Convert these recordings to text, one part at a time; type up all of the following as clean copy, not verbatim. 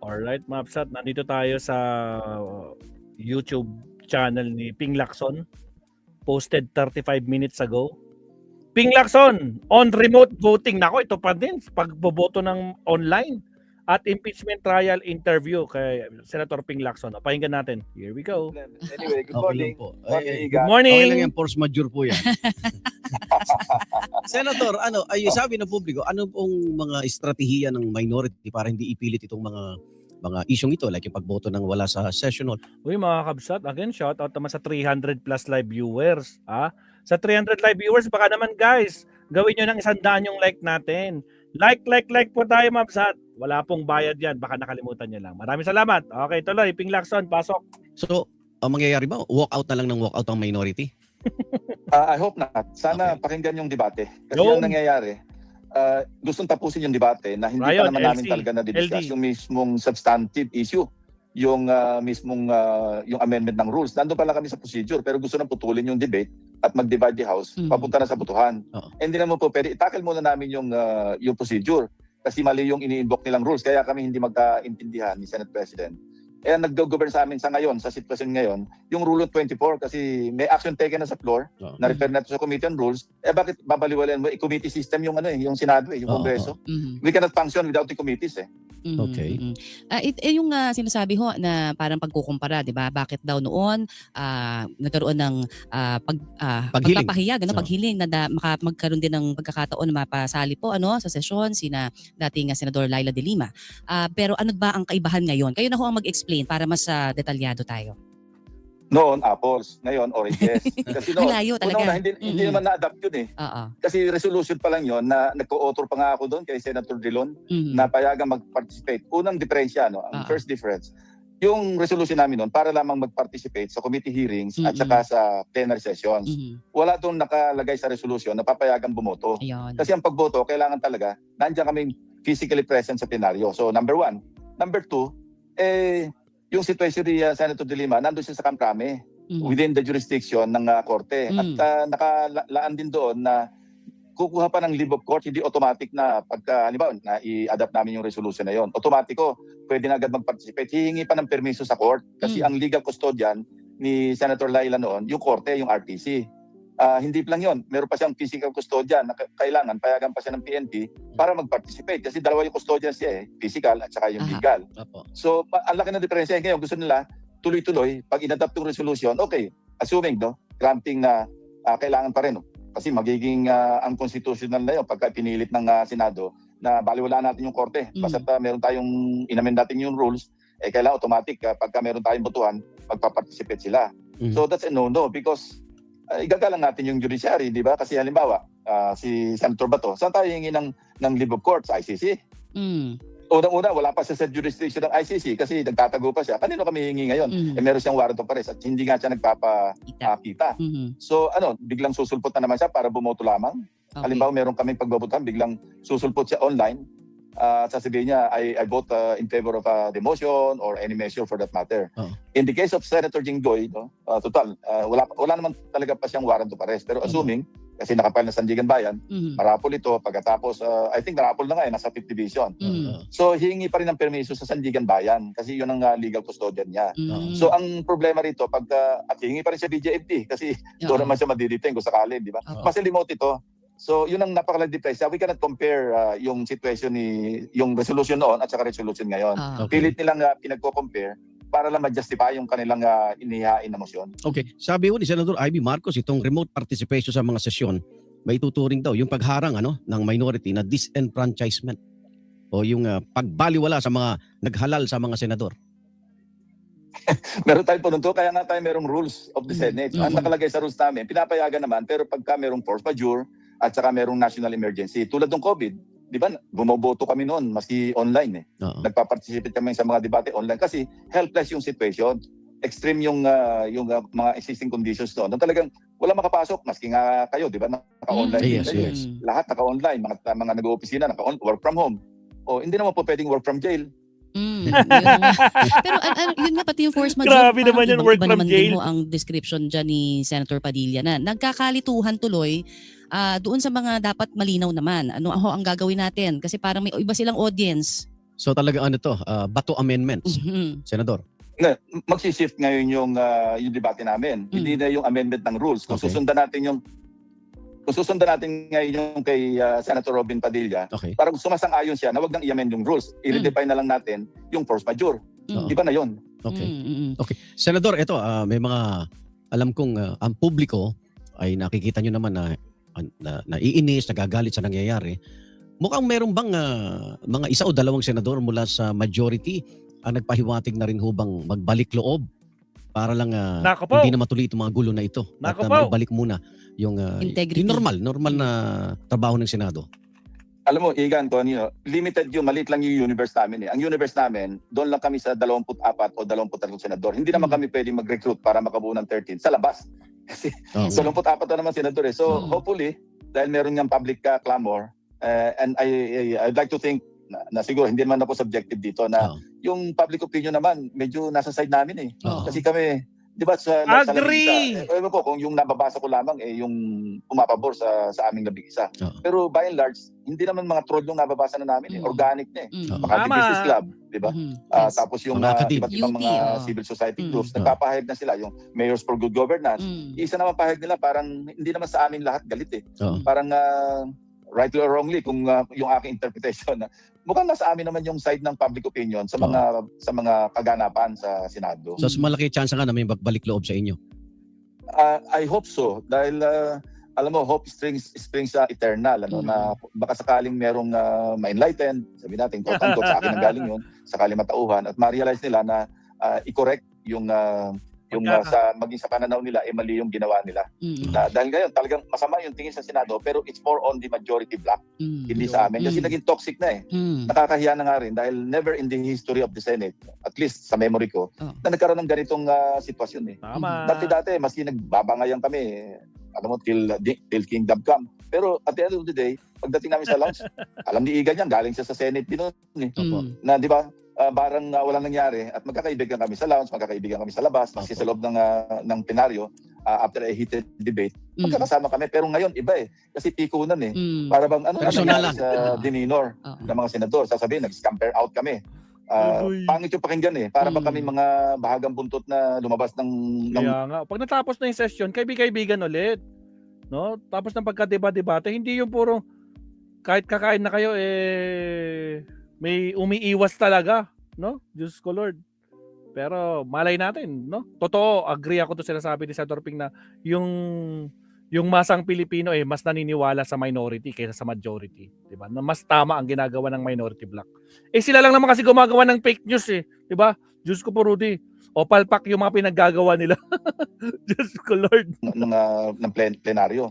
Alright, Mapsat, nandito tayo sa YouTube channel ni Ping Lacson. Posted 35 minutes ago. Ping Lacson, on remote voting. Nako, ito pa din, pagboboto ng online at impeachment trial interview kay Senator Ping Lacson. Pakinggan natin. Here we go. Anyway, good Okay morning. lang po. Morning, Good Igan. morning. Okay lang yan, force majeure po yan. Senator, sabi ng publiko, ano pong mga estratehiya ng minority para hindi ipilit itong mga isyong ito, like yung pagboto ng wala sa session hall? Uy, mga kabsat, again, shout out naman sa 300 plus live viewers. Sa 300 live viewers, baka naman guys, gawin nyo ng 100 yung like natin. Like po tayo, Mapsat. Wala pong bayad yan, baka nakalimutan nyo lang. Maraming salamat. Okay, tuloy, Ping Lacson, pasok. So, ang mangyayari ba, walk out na lang ng walk out ang minority? I hope not. Sana Okay. pakinggan yung debate. Kasi Yun. yung nangyayari, gustong tapusin yung debate na hindi Ryan, pa naman namin LC, talaga na-discuss LD. yung mismong substantive issue. Yung mismong yung amendment ng rules. Nandun pala kami sa procedure pero gusto nang putulin yung debate at mag-divide the house papunta na sa botohan. Oo. Hindi naman po pwede. I-tackle muna namin yung procedure kasi mali yung ini-invoke nilang rules kaya kami hindi magkaintindihan ni Senate President. Nag-govern sa amin sa ngayon, sa sitwasyon ngayon, yung Rule 24 kasi may action taken na sa floor, Oo. na-refer na to sa Committee on Rules, bakit babaliwalayan mo? Committee system yung yung Senado, yung Oo, Kongreso. Mhm. We cannot function without the committees Mhm, Okay. mhm. Yung sinasabi ho na parang pagkukumpara, 'di ba? Bakit daw noon nagkaroon ng Paghiling. pagpapahayag, Oo. paghiling na magkaroon din ng pagkakataon na mapasali po sa sesyon sina dating Senador Laila de Lima. Pero ano ba ang kaibahan ngayon? Kayo na ho ang mag-explain para mas detalyado tayo. Noon, apples. Ngayon, oranges. Kasi noon, Malayo talaga. una, hindi Mhm. naman na-adapt yun Oo. Kasi resolution pa lang yun na nagko-author pa nga ako doon kay Senator Drilon Mhm. na payagang mag-participate. Unang diferensya, ang first difference, yung resolution namin noon para lamang mag-participate sa committee hearings at saka sa plenary sessions. Mhm. Wala doon nakalagay sa resolution na papayagang bumoto. Ayun. Kasi ang pagboto, kailangan talaga, nandiyan kaming physically present sa plenaryo. So, number one. Number two, yung situation ni Senator De Lima, nandun siya sa Kamkrame Mhm. within the jurisdiction ng korte. At nakalaan din doon na kukuha pa ng leave of court, hindi automatic na pagka, halimbawa, na i-adapt namin yung resolution na yon. Automatiko, pwede na agad mag-participate. Hihingi pa ng permiso sa court kasi ang legal custodian ni Senator Laila noon, yung korte, yung RTC. Hindi lang yon, meron pa siyang physical custodian na kailangan payagan pa siya ng PNP para mag-participate kasi dalawa yung custodian siya physical at saka yung Aha. legal. Opo. So, ang laki ng diferensya ngayon. Gusto nila tuloy-tuloy pag inadapt yung resolution, okay, assuming granting na kailangan pa rin. Kasi magiging unconstitutional na yun pagka pinilit ng Senado na baliwala natin yung korte. Basta meron tayong inamend natin yung rules, kailangan automatic pagka meron tayong botohan, magpa-participate sila. Mhm. So that's a no-no because igagalang natin yung judiciary, di ba? Kasi halimbawa, si Senator Bato, saan tayo hingi ng leave of court? Sa ICC? Mhm. Unang-una, wala pa siya sa jurisdiction ng ICC kasi nagtatago pa siya. Kanino kami hingi ngayon? Meron siyang warrant of arrest at hindi nga siya nagpapakita. Mhm. So biglang susulpot na naman siya para bumoto lamang. Okay. Halimbawa, meron kaming pagbabotohan, biglang susulpot siya online. Sasabihin niya, I vote in favor of the motion or any measure for that matter. Oo. In the case of Senator Jinggoy, total, wala naman talaga pa siyang warrant of arrest. Pero assuming, kasi nakapile na Sandigan Bayan, Mhm. marapol ito, pagkatapos, I think narapol na nga nasa 5th division. Mhm. So, hihingi pa rin ng permiso sa Sandigan Bayan kasi yun ang legal custodian niya. Mhm. So, ang problema rito, at hihingi pa rin sa BJFD kasi doon naman siya madidetain kung sakali, di ba? Oo. Mas remote ito. So, yun ang napaka-light difference. We cannot compare yung situation yung resolution noon at saka resolution ngayon. Okay. Pilit nilang pinagko-compare para lang ma-justify yung kanilang inihain na motion. Okay. Sabi ni Senator Ivy Marcos, itong remote participation sa mga sesyon, may tuturing daw yung pagharang ng minority na disenfranchisement o yung pagbaliwala sa mga naghalal sa mga senador. Meron tayong pununto, kaya nga tayo merong rules of the Senate. Ang nakalagay sa rules namin, pinapayagan naman, pero pagka merong force majeure at saka merong national emergency, tulad ng COVID, di ba, bumoboto kami noon, maski online Oo. Nagpa-participate kami sa mga debate online kasi helpless yung situation. Extreme yung mga existing conditions doon. Talagang wala makapasok, maski nga kayo, di ba, naka-online. Yes, kayo. yes. Lahat naka-online, mga nag-oopisina, work from home. Hindi naman po pwedeng work from jail. Yun nga. Pero yun nga pati yung force majeure. Grabe parang naman yan, ibang-iba work from naman jail. din ho ang description dyan ni Senator Padilla na nagkakalituhan tuloy doon sa mga dapat malinaw naman. Ano ho ang gagawin natin? Kasi parang may iba silang audience. So talaga ano to, bato amendments, Mhm. Senador. Magsishift ngayon yung debate namin. Hindi na yung amendment ng rules. Kung Okay. susundan natin ngayon yung kay Senator Robin Padilla, Okay. parang sumasang-ayon siya na wag nang i-amend yung rules. I-redefine na lang natin yung force majeure. Mm. Di ba na yun? Okay. Mm. Okay. Senador, ito may mga alam kong ang publiko ay nakikita nyo naman na naiinis, nagagalit sa nangyayari. Mukhang meron bang mga isa o dalawang senador mula sa majority ang nagpahiwatig na rin hubang magbalik loob para lang Nako po. hindi na matuloy itong mga gulo na ito. Nako At po. maibalik muna yung Integrity. normal na trabaho ng Senado. Alam mo, Igan, Tonyo, limited yung, maliit lang yung universe namin. Ang universe namin, doon lang kami sa 24 o 23 senador. Hindi naman kami pwedeng mag-recruit para makabuo ng 13 sa labas. Kasi Oh. 24 na naman senador eh. So Mm. hopefully, dahil meron niyang public clamor, and I'd like to think na siguro hindi naman ako subjective dito na Oh. yung public opinion naman medyo nasa side namin eh. Oo. Kasi kami, di ba sa Agree! labing isa, ewan ko kung yung nababasa ko lamang yung pumapabor sa aming labing isa. Oo. Pero by and large, hindi naman mga troll yung nababasa na namin eh. Mm. Organic na eh. Mm. Makati Tama. Business Club, di ba? Mhm. Yes. Tapos yung Mga akadib. iba't ibang UP, mga oo. civil society Mm. groups, nagpapahayag na sila, yung Mayors for Good Governance. Mm. Isa naman pahayag nila, parang hindi naman sa amin lahat galit eh. Oo. Parang rightly or wrongly, kung yung aking interpretation, mukhang nasa amin naman yung side ng public opinion sa mga kaganapan sa Senado. So, mas malaki chance nga na may magbalik loob sa inyo. I hope so dahil alam mo, hope springs eternal, na baka sakaling merong ma-enlighten, sabi natin quote unquote, sa akin ang galing yun, sakaling matauhan at ma-realize nila na i-correct yung maging sa pananaw nila mali yung ginawa nila. Mm. Dahil ngayon talagang masama yung tingin sa Senado, pero it's more on the majority block, Mm. hindi sa amin kasi naging toxic na eh. Mm. Nakakahiya na nga rin dahil never in the history of the Senate, at least sa memory ko, na nagkaroon ng ganitong sitwasyon eh. Tama. Dati maski nagbabangayan kami, alam mo, till Kingdom Come. Pero at the end of the day, pagdating namin sa lounge, alam ni Igan yan, galing siya sa Senate din noon eh. Mm. Na di ba, parang walang nangyari at magkakaibigan kami sa lounge, magkakaibigan kami sa labas, maski sa loob ng plenaryo, after a heated debate, magkakasama kami. Pero ngayon, iba eh. Kasi pikunan eh. Mm. Para bang Personalan. nangyari sa demeanor Oo. ng mga senador. Sasabihin, nag-scamper out kami. Uy. Pangit yung pakinggan eh. Para ba kami mga bahagang buntot na lumabas ng Kaya nga, pag natapos na yung session, kaibigan ulit. No? Tapos ng pagkadeba-debate, hindi yung puro kahit kakain na kayo may umiiwas talaga, no? Diyos ko Lord. Pero malay natin, no? Totoo, agree ako to sinasabi ni Senator Ping na yung masang Pilipino mas naniniwala sa minority kaysa sa majority, 'di ba? Na mas tama ang ginagawa ng minority bloc. Sila lang naman kasi gumagawa ng fake news 'di ba? Diyos ko po, Rudy. O palpak yung mga pinaggagawa nila. Diyos ko Lord. ng plenaryo.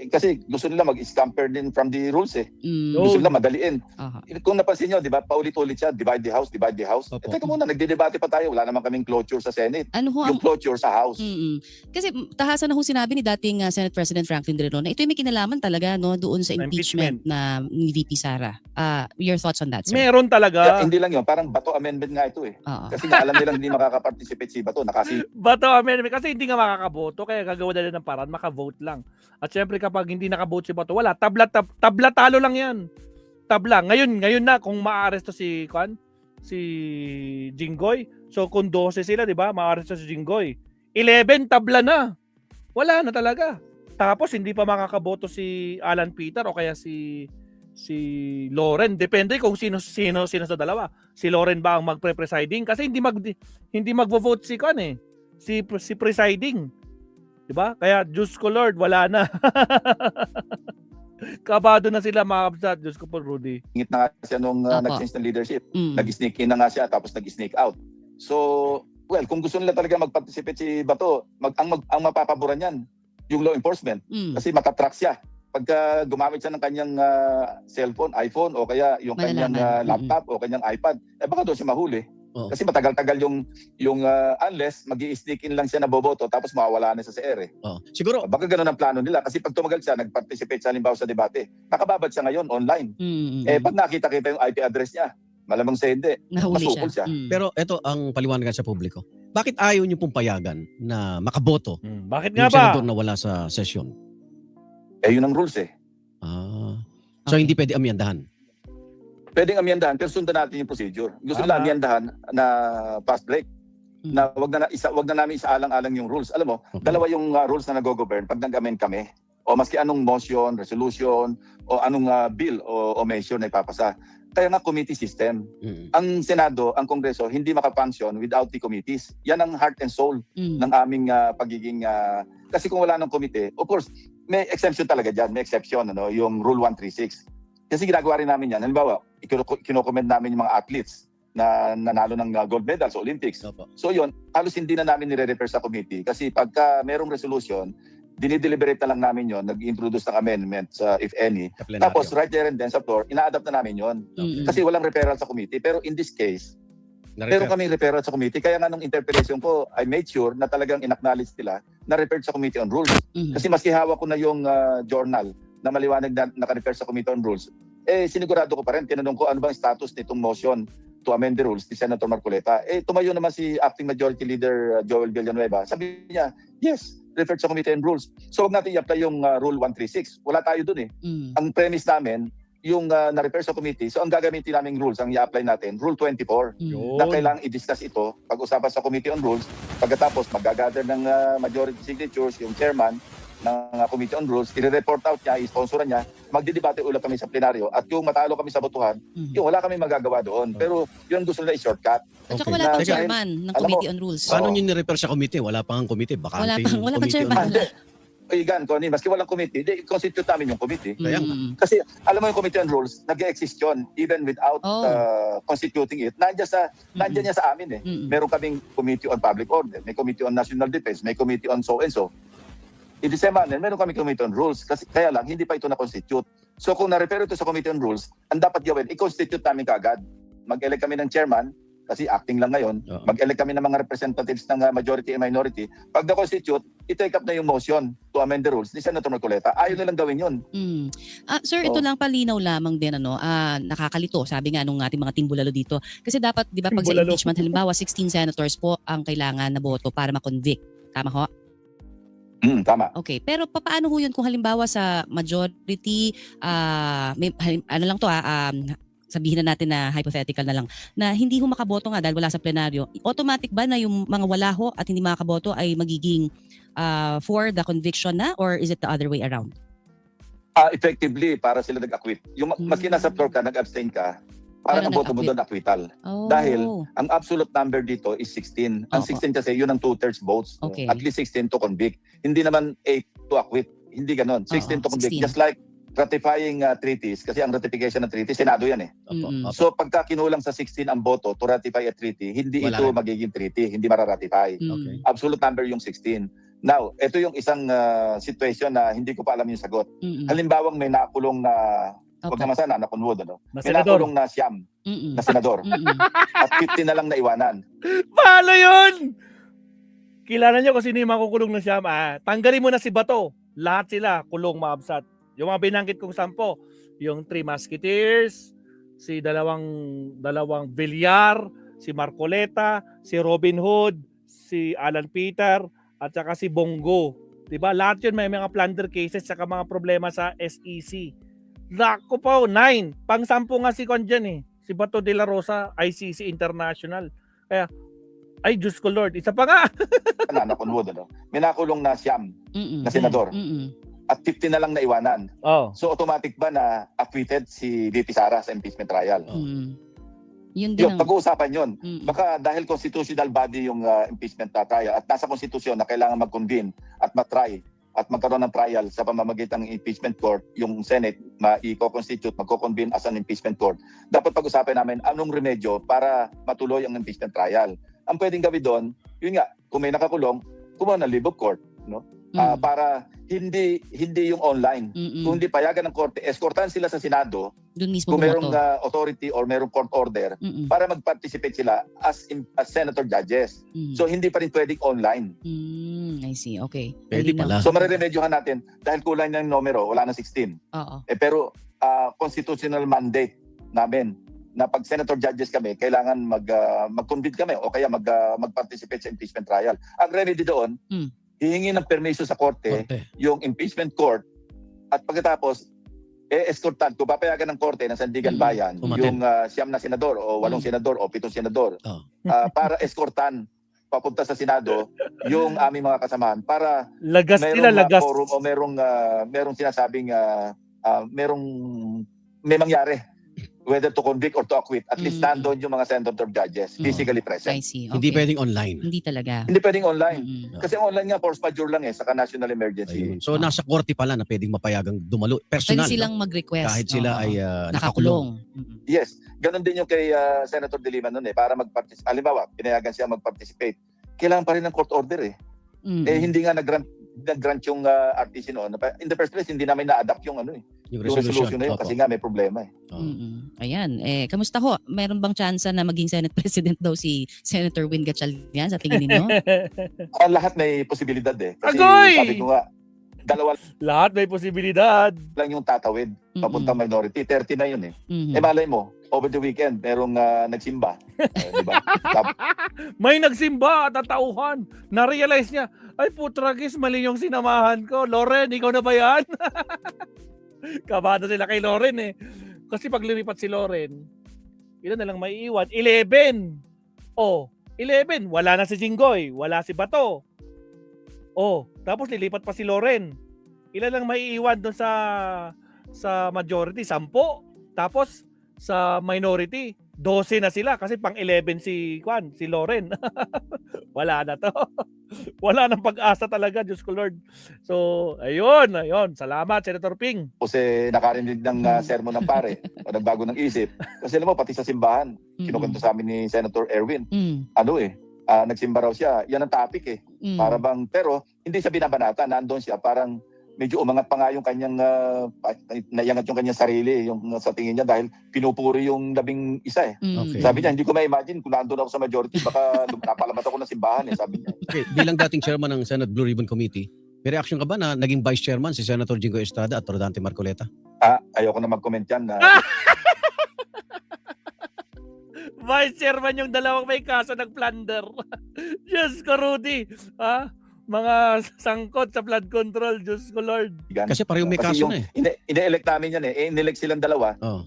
Kasi gusto nila mag-scamper din from the rules eh. Mm. Gusto nila madaliin. Aha. Kung napansin nyo, di ba, paulit-ulit siya, divide the house, divide the house. Opo. Teka muna, nagdedebate pa tayo. Wala naman kaming closure sa Senate. Ano ho Yung ang closure sa House. Kasi tahasan na ho sinabi ni dating Senate President Franklin Drilon na ito may kinalaman talaga doon sa impeachment na ni VP Sara. Your thoughts on that, sir? Meron Kaya talaga. hindi lang yun, parang bato amendment nga ito eh. Oo. Kasi nga alam nilang hindi makaka-participate si Bato. Bato amendment kasi hindi nga makakaboto kaya gagawa nila ng paraan makavote lang. At syempre kapag hindi nakabote si Bato, wala, tabla talo lang 'yan. Tabla. Ngayon na kung maaresto si Jinggoy. So kung 12 sila, 'di ba? Maaresto si Jinggoy. 11 tabla na. Wala na talaga. Tapos hindi pa makakaboto si Alan Peter o kaya si Loren, depende kung sino sa dalawa. Si Loren ba ang magpre-presiding kasi hindi magvo-vote si si presiding. 'Di ba? Kaya Diyos ko Lord, wala na. Kabado na sila mga kapsat. Diyos ko po, Rudy. Ingit na nga siya nung Apo. nag-change ng leadership. Mm. Nag-sneak in na nga siya tapos nag-sneak out. So, well, kung gusto nila talaga mag-participate si Bato, ang mapapaboran niyan, yung law enforcement. Mm. Kasi matatrack siya. Pagka gumamit siya ng kanyang cellphone, iPhone, o kaya yung kanyang Malalaman. laptop o kanyang iPad, baka doon siya mahuli. Oo. Kasi matagal-tagal yung unless mag-i-sneak in lang siya na boboto tapos mawawala na siya sa ere. Siguro, Baka ganun ang plano nila. Kasi pag tumagal siya, nag-participate siya halimbawa sa debate, nakababad siya ngayon online. Pag nakita-kita yung IP address niya, malamang sa hindi, Nahuli masukol siya. Mm. pero ito ang paliwanagan sa publiko. Bakit ayaw niyo pong payagan na makaboto Bakit nga yung ba? senador na wala sa session? Yun ang rules eh. So Okay. hindi pwede amyandahan. Pwedeng amyandahan pero sundan natin yung procedure. Gusto Tama. nila amyandahan na fast break. Na wag na namin isaalang-alang yung rules. Alam mo, dalawa yung rules na nag-govern pag nag-amend kami. O maski anong motion, resolution, o anong bill o measure na ipapasa. Kaya nga committee system. Ang Senado, ang Kongreso, hindi makafunction without the committees. Yan ang heart and soul ng aming pagiging... kasi kung wala ng komite, of course, may exemption talaga dyan. May exception, yung Rule 136. Kasi ginagawa rin namin yan. Halimbawa, kinokomment namin yung mga athletes na nanalo ng gold medal sa Olympics. Opo. So yun, halos hindi na namin nire-refer sa committee. Kasi pagka merong resolution, dinideliberate na lang namin yon, nag-introduce ng amendments, if any. Sa plenaryo. Tapos right there and then sa floor, ina-adapt na namin yon. Kasi walang referral sa committee. Pero in this case, meron kaming referral sa committee. Kaya nga nung interpretation ko, I made sure na talagang in-acknowledge nila na referred sa Committee on Rules. Kasi maski hawak ko na yung journal na maliwanag na naka-refer sa Committee on Rules, sinigurado ko pa rin, tinanong ko ano bang status nitong motion to amend the rules ni Senator Marcoleta. Tumayo naman si Acting Majority Leader Joel Villanueva. Sabi niya, yes, referred sa Committee on Rules. So huwag natin i-apply yung Rule 136. Wala tayo dun eh. Ang premise namin, yung na-refer sa committee, so ang gagamitin naming rules, ang i-apply natin, Rule 24, na kailangang i-discuss ito, pag-usapan sa Committee on Rules, pagkatapos mag-gather ng majority signatures, yung chairman ng Committee on Rules, i-report out niya, i-sponsoran niya, magdidebate ulit kami sa plenaryo, at yung matalo kami sa botohan, yung wala kami magagawa doon. Pero yun gusto nila i-shortcut. At saka Okay. wala pang Dahil- chairman ng alam mo, Committee on Rules. Paano nyo ni-refer sa committee? Wala pang committee. Bakante Wala yung pang committee chairman. on- Wala. Igan, Connie, maski walang committee, i-constitute namin yung committee. Kaya Kasi alam mo yung Committee on Rules, nag-exist yun even without constituting it. Nandiyan niya sa amin eh. Meron kaming Committee on Public Order, may Committee on National Defense, may Committee on so and so. In December, meron kaming Committee on Rules. Kasi kaya lang, hindi pa ito na-constitute. So kung na-refer ito sa Committee on Rules, ang dapat gawin, i-constitute namin kaagad. Mag-elect kami ng chairman, kasi acting lang ngayon, Oo. mag-elect kami ng mga representatives ng majority and minority. Pag na-constitute, i-take up na yung motion to amend the rules ni Senator Marcoleta. Ayaw nilang gawin yun. Sir, ito Oo. lang palinaw lamang din nakakalito. Sabi nga nung ating mga timbulalo dito. Kasi dapat 'di ba pag sa Timbulalo. impeachment halimbawa 16 senators po ang kailangan na boto para ma-convict. Tama ho? Tama. Okay. Pero paano ho 'yun kung halimbawa sa majority ano lang to sabihin na natin na hypothetical na lang na hindi ho makaboto nga dahil wala sa plenaryo. Automatic ba na yung mga wala ho at hindi makakaboto ay magiging for the conviction na, or is it the other way around? Effectively, para sila nag-acquit. Yung maski nasa floor ka, nag-abstain ka, Para parang ang boto mo nag-acquit. doon acquittal. Oh. Dahil ang absolute number dito is 16. Ang Opo. 16 kasi yun ang 2/3 votes. Okay. At least 16 to convict. Hindi naman 8 to acquit. Hindi ganon. 16 to convict. 16. Just like ratifying treaties. Kasi ang ratification ng treaty, Senado yan eh. Opo, opo. So pagka kinulang sa 16 ang boto to ratify a treaty, hindi Wala ito rin. magiging treaty. Hindi mararatify. Okay. Absolute number yung 16. Now, ito yung isang situation na hindi ko pa alam yung sagot. Halimbawang may nakulong na, wag naman sana nakunwod, Na may senador. nakulong na siyam na senador at 50 na lang naiwanan. Paano yun? Kilala niyo kung sino yung makukulong na siya. Tanggalin mo na si Bato. Lahat sila kulong maabsat. Yung mga binanggit kong 10, yung 3 Musketeers, si dalawang Villar, si Marcoleta, si Robin Hood, si Alan Peter, at saka si Bongo. Diba? Lahat yun may mga plunder cases saka mga problema sa SEC. Lako po, 9. Pang-10 nga si Kon dyan eh. Si Bato de la Rosa, ICC International. Kaya, ay Diyos ko Lord, isa pa nga. Nakunwod, may nakulong na siyam na senador at 50 na lang naiwanan. Oh. So automatic ba na acquitted si VP Sara sa impeachment trial? Yun din Yung pag-uusapan yun. Mm. Baka dahil constitutional body yung impeachment trial at nasa konstitusyon na kailangan mag-convene at matry at magkaroon ng trial sa pamamagitan ng impeachment court, yung Senate i-constitute, magko-convene as an impeachment court. Dapat pag-usapan namin anong remedyo para matuloy ang impeachment trial. Ang pwedeng gawin doon, yun nga, kung may nakakulong, kumuha ng leave of court, no? Para hindi yung online. Kung hindi payagan ng korte, eskortahan sila sa Senado Doon mismo kung merong bumoto. authority or merong court order para mag-participate sila as senator judges. So hindi pa rin pwedeng online. I see. Okay. Pwede Malinaw. pala. So mareremedyohan natin dahil kulang ng numero, wala na 16. Oo. Pero constitutional mandate namin na pag senator judges kami, kailangan mag-convene kami o kaya mag-participate sa impeachment trial. Ang remedy doon, hihingi ng permiso sa korte Korte. yung impeachment court at pagkatapos escortan, kung papayagan ng korte ng Sandigan Bayan, Umattend. yung 9 na senador o 8 senador o 7 senador, Oh. para escortan papunta sa Senado yung aming mga kasamahan para Lagas merong nila, lagas. forum o merong sinasabing may mangyari whether to convict or to acquit. At least nandoon yung mga senator judges physically I present. see. Hindi Okay. pwedeng online. Hindi talaga. Hindi pwedeng online. Mm-mm. Kasi online nga force majeure lang saka national emergency. Ayun. So nasa korte pala na pwedeng mapayagang dumalo. Personal. Pwede silang no? mag-request. Kahit sila Oo. ay nakakulong. nakakulong. Mm-mm. Yes, ganun din yung kay Senator De Lima noon para mag-participate. Halimbawa, pinayagan siya mag-participate. Kailangan pa rin ng court order Mm-mm. hindi nga nag-grant yung RTC noon. In the first place, hindi namin na-adapt yung Yung yung resolution na yun Opo. kasi nga may problema Oo. Mm-mm. Ayan. Kamusta ho? Meron bang chance na maging Senate President daw si Senator Win Gatchalian sa tingin ninyo? Lahat may posibilidad Kasi Agoy! sabi ko nga, dalawa Lahat may posibilidad. lang yung tatawid papuntang minority. 30 na yun Mhm. malay mo, over the weekend, merong nagsimba. Di ba? May nagsimba at tatauhan. Na-realize niya, ay putragis, mali yung sinamahan ko. Loren, ikaw na ba yan? Kabado sila kay Loren Kasi pag lumipat si Loren, ilan na lang maiiwan? 11. 11. Wala na si Jinggoy. Wala si Bato. Tapos lilipat pa si Loren. Ilan lang maiiwan doon sa majority? 10. Tapos sa minority, 12 na sila kasi pang 11 si Loren. Wala na to. Wala nang pag-asa talaga, Diyos ko Lord. So, ayun. Salamat, Senator Ping. Kasi nakarinig ng sermon ng pare o nagbago ng isip. Kasi alam mo, pati sa simbahan, kinukwento sa amin ni Senator Erwin, nagsimba raw siya. Yan ang topic Para bang, pero hindi siya binabanata, nandoon siya, parang medyo umangat pa nga yung kanyang, naiangat yung kanyang sarili, yung sa tingin niya dahil pinupuri yung 11 Okay. Sabi niya, hindi ko ma-imagine kung nandun ako sa majority, baka napalamat ako ng simbahan sabi niya. Okay. Bilang dating chairman ng Senate Blue Ribbon Committee, may reaction ka ba na naging vice chairman si Senator Jingoy Estrada at Rodante Marcoleta? Ayoko na mag-comment yan. Vice Chairman yung dalawang may kaso ng plunder. Diyos ko, Rudy. Mga sangkot sa flood control, Diyos ko Lord. Kasi pareho may kaso na Ine-elect namin yan in-elect silang dalawa. Oo.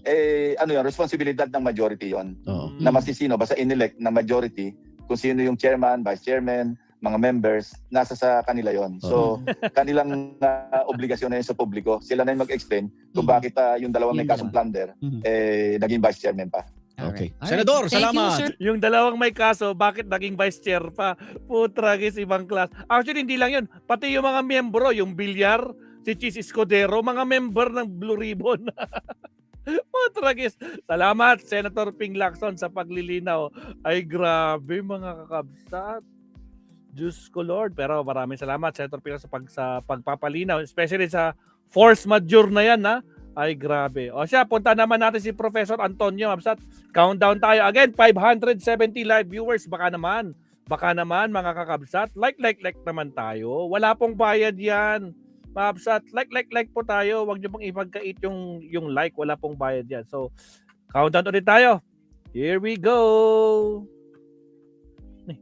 Responsibilidad ng majority yon Oo. na masisino, basta in-elect ng majority, kung sino yung chairman, vice chairman, mga members, nasa sa kanila yon. So, kanilang obligasyon na yun sa publiko. Sila na yung mag-explain kung bakit yung dalawang may kasong plunder, naging vice chairman pa. Okay. Alright. Senador, Thank you, salamat. sir. Yung dalawang may kaso, bakit naging vice chair pa? Putragis, ibang class. Actually, hindi lang yun. Pati yung mga miyembro, yung Bilyar, si Chis Escudero, mga member ng Blue Ribbon. Putragis. Salamat, Senator Ping Lacson, sa paglilinaw. Ay, grabe, mga kakabsat. Diyos ko Lord. Pero maraming salamat, Senator Ping, sa pagpapalinaw. Especially sa force majeure na yan, Ay, grabe. O siya, punta naman natin si Professor Antonio Absat. Countdown tayo. Again, 570 live viewers. Baka naman, mga kakabsat. Like naman tayo. Wala pong bayad yan. Mabsat, like po tayo. Huwag niyo pong ipagkait yung like. Wala pong bayad yan. So, countdown ulit tayo. Here we go.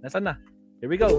Nasaan na? Here we go.